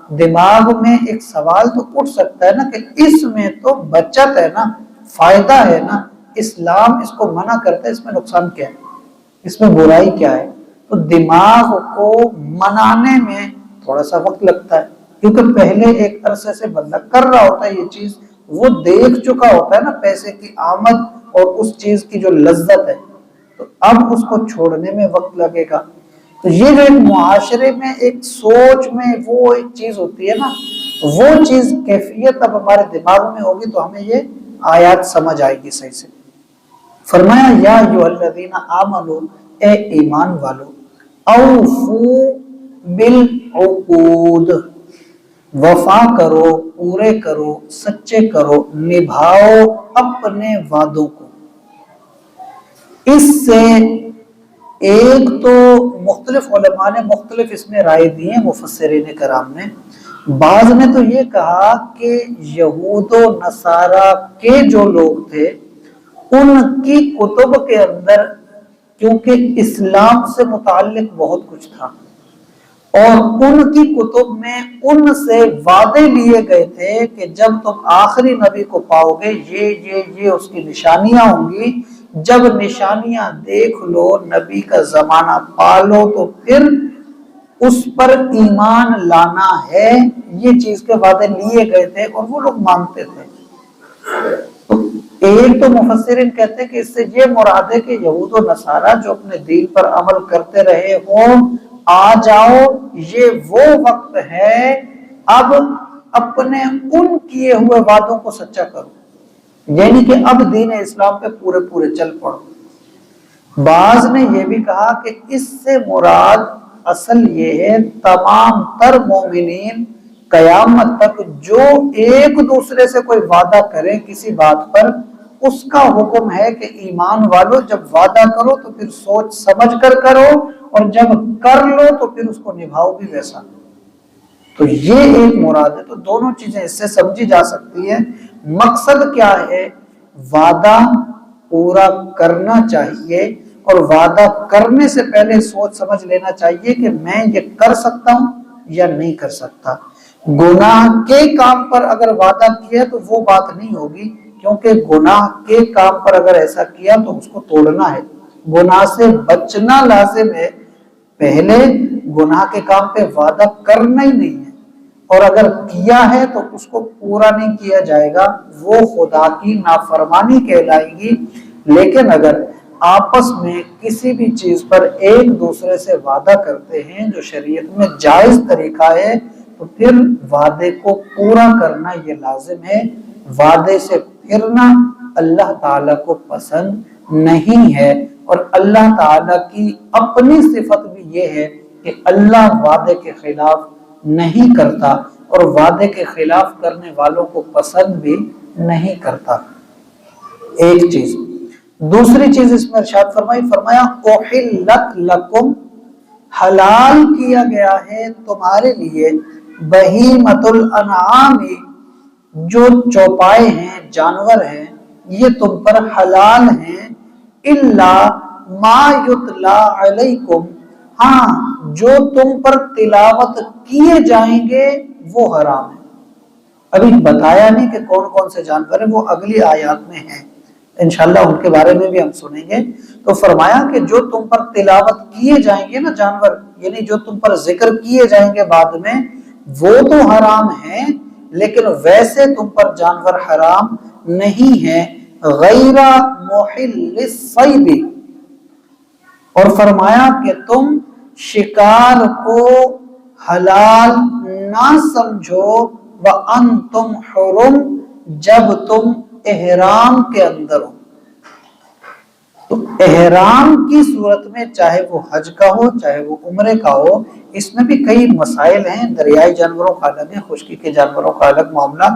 دماغ میں ایک سوال تو اٹھ سکتا ہے نا کہ اس میں تو بچت ہے نا، فائدہ ہے نا، اسلام اس کو منع کرتا ہے، اس میں نقصان کیا ہے، اس میں برائی کیا ہے؟ تو دماغ کو منانے میں تھوڑا سا وقت لگتا ہے، کیونکہ پہلے ایک عرصے سے بندہ کر رہا ہوتا ہے یہ چیز، وہ دیکھ چکا ہوتا ہے نا پیسے کی آمد اور اس چیز کی جو لذت ہے، تو اب اس کو چھوڑنے میں وقت لگے گا۔ تو یہ جو ایک معاشرے میں ایک سوچ میں وہ ایک چیز ہوتی ہے نا، وہ چیز کیفیت اب ہمارے دماغ میں ہوگی تو ہمیں یہ آیات سمجھ آئے گی صحیح سے۔ فرمایا یا ایھا الذین آمنو، اے ایمان والو، اوفو بالعقود، وفا کرو، پورے کرو، سچے کرو، نبھاؤ اپنے وعدوں کو۔ اس سے ایک تو مختلف علماء نے مختلف اس میں رائے دی ہیں، مفسرین کرام نے۔ بعض نے تو یہ کہا کہ یہود و نصارہ کے جو لوگ تھے ان کی کتب کے اندر، کیونکہ اسلام سے متعلق بہت کچھ تھا اور ان کی کتب میں ان سے وعدے لیے گئے تھے کہ جب تم آخری نبی کو پاؤ گے یہ اس کی نشانیاں ہوں گی، جب نشانیاں دیکھ لو، نبی کا زمانہ پالو تو پھر اس پر ایمان لانا ہے، یہ چیز کے وعدے لیے گئے تھے اور وہ لوگ مانتے تھے۔ ایک تو مفسرین کہتے ہیں کہ اس سے یہ مراد ہے کہ یہود و نصارہ جو اپنے دین پر عمل کرتے رہے ہوں، آ جاؤ، یہ وہ وقت ہے، اب اپنے ان کیے ہوئے وعدوں کو سچا کرو، یعنی کہ اب دین اسلام پہ پورے پورے چل پڑو۔ بعض نے یہ بھی کہا کہ اس سے مراد اصل یہ ہے تمام تر مومنین قیامت تک جو ایک دوسرے سے کوئی وعدہ کرے کسی بات پر، اس کا حکم ہے کہ ایمان والو جب وعدہ کرو تو پھر سوچ سمجھ کر کرو، اور جب کر لو تو پھر اس کو نبھاؤ بھی ویسا۔ تو یہ ایک مراد ہے، تو دونوں چیزیں اس سے سمجھی جا سکتی ہیں۔ مقصد کیا ہے؟ وعدہ پورا کرنا چاہیے، اور وعدہ کرنے سے پہلے سوچ سمجھ لینا چاہیے کہ میں یہ کر سکتا ہوں یا نہیں کر سکتا۔ گناہ کے کام پر اگر وعدہ کیا تو وہ بات نہیں ہوگی، کیونکہ گناہ کے کام پر اگر ایسا کیا تو اس کو توڑنا ہے، گناہ سے بچنا لازم ہے، پہلے گناہ کے کام پہ وعدہ کرنا ہی نہیں ہے، اور اگر کیا ہے تو اس کو پورا نہیں کیا جائے گا، وہ خدا کی نافرمانی کہلائے گی۔ لیکن اگر آپس میں کسی بھی چیز پر ایک دوسرے سے وعدہ کرتے ہیں جو شریعت میں جائز طریقہ ہے، تو پھر وعدے کو پورا کرنا یہ لازم ہے۔ وعدے سے پھرنا اللہ تعالیٰ کو پسند نہیں ہے، اور اللہ تعالیٰ کی اپنی صفت بھی یہ ہے کہ اللہ وعدے کے خلاف نہیں کرتا، اور وعدے کے خلاف کرنے والوں کو پسند بھی نہیں کرتا۔ ایک چیز۔ دوسری چیز اس میں ارشاد فرمایا احلت لکم، حلال کیا گیا ہے تمہارے لیے، بہیمۃ الانعام، جو چوپائے ہیں، جانور ہیں، یہ تم پر حلال ہیں، الا ما یتلا علیکم، ہاں جو تم پر تلاوت کیے جائیں گے وہ حرام ہے۔ ابھی بتایا نہیں کہ کون کون سے جانور ہیں، وہ اگلی آیات میں ہیں، انشاءاللہ ان کے بارے میں بھی ہم سنیں گے۔ تو فرمایا کہ جو تم پر تلاوت کیے جائیں گے نا جانور، یعنی جو تم پر ذکر کیے جائیں گے بعد میں، وہ تو حرام ہیں، لیکن ویسے تم پر جانور حرام نہیں ہیں، غیر محل الصید، اور فرمایا کہ تم شکار کو حلال نہ سمجھو، وَأَنْتُمْ حُرُمْ، جب تم احرام کے اندر ہو۔ تو احرام کی صورت میں چاہے وہ حج کا ہو چاہے وہ عمرے کا ہو، اس میں بھی کئی مسائل ہیں، دریائی جانوروں کا الگ ہے، خشکی کے جانوروں کا الگ معاملہ۔